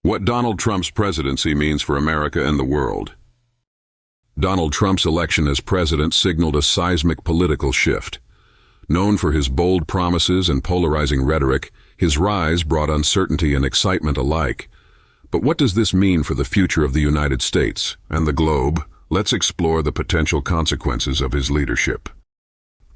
What Donald Trump's presidency means for America and the world. Donald Trump's election as president signaled a seismic political shift. Known for his bold promises and polarizing rhetoric, his rise brought uncertainty and excitement alike. But what does this mean for the future of the United States and the globe? Let's explore the potential consequences of his leadership.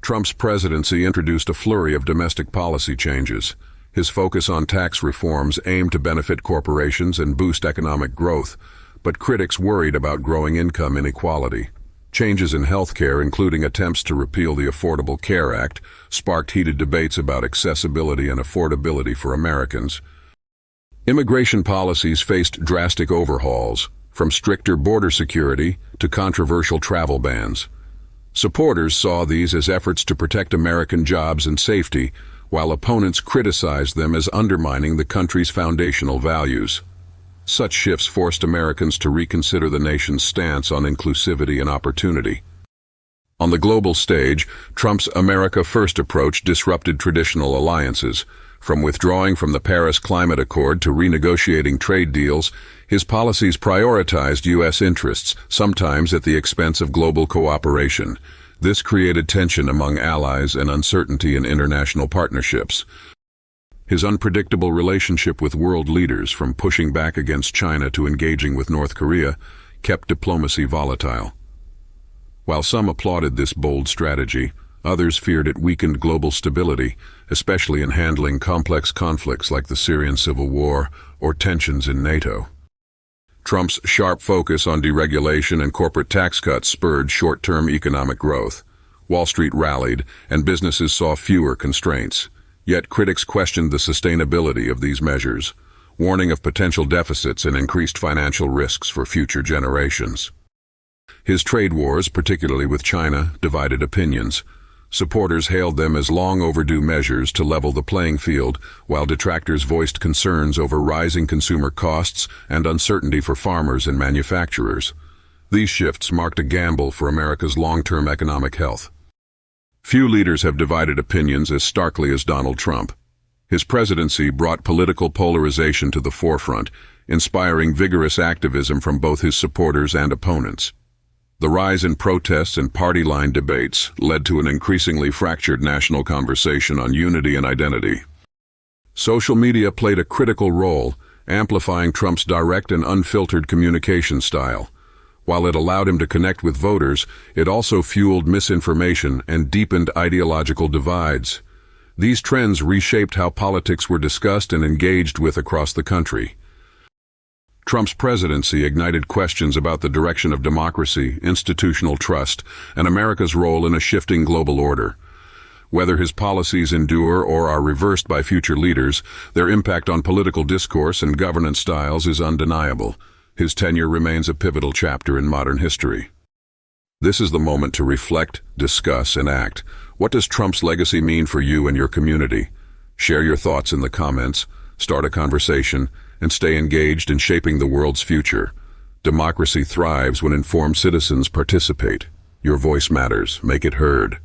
Trump's presidency introduced a flurry of domestic policy changes. His focus on tax reforms aimed to benefit corporations and boost economic growth, but critics worried about growing income inequality. Changes in healthcare, including attempts to repeal the Affordable Care Act, sparked heated debates about accessibility and affordability for Americans. Immigration policies faced drastic overhauls, from stricter border security to controversial travel bans. Supporters saw these as efforts to protect American jobs and safety, while opponents criticized them as undermining the country's foundational values. Such shifts forced Americans to reconsider the nation's stance on inclusivity and opportunity. On the global stage, Trump's America First approach disrupted traditional alliances. From withdrawing from the Paris Climate Accord to renegotiating trade deals, his policies prioritized U.S. interests, sometimes at the expense of global cooperation. This created tension among allies and uncertainty in international partnerships. His unpredictable relationship with world leaders, from pushing back against China to engaging with North Korea, kept diplomacy volatile. While some applauded this bold strategy, others feared it weakened global stability, especially in handling complex conflicts like the Syrian civil war or tensions in NATO. Trump's sharp focus on deregulation and corporate tax cuts spurred short-term economic growth. Wall Street rallied, and businesses saw fewer constraints. Yet critics questioned the sustainability of these measures, warning of potential deficits and increased financial risks for future generations. His trade wars, particularly with China, divided opinions. Supporters hailed them as long overdue measures to level the playing field, while detractors voiced concerns over rising consumer costs and uncertainty for farmers and manufacturers. These shifts marked a gamble for America's long-term economic health. Few leaders have divided opinions as starkly as Donald Trump. His presidency brought political polarization to the forefront, inspiring vigorous activism from both his supporters and opponents. The rise in protests and party-line debates led to an increasingly fractured national conversation on unity and identity. Social media played a critical role, amplifying Trump's direct and unfiltered communication style. While it allowed him to connect with voters, it also fueled misinformation and deepened ideological divides. These trends reshaped how politics were discussed and engaged with across the country. Trump's presidency ignited questions about the direction of democracy, institutional trust, and America's role in a shifting global order. Whether his policies endure or are reversed by future leaders, their impact on political discourse and governance styles is undeniable. His tenure remains a pivotal chapter in modern history. This is the moment to reflect, discuss, and act. What does Trump's legacy mean for you and your community? Share your thoughts in the comments, start a conversation, and stay engaged in shaping the world's future. Democracy thrives when informed citizens participate. Your voice matters. Make it heard.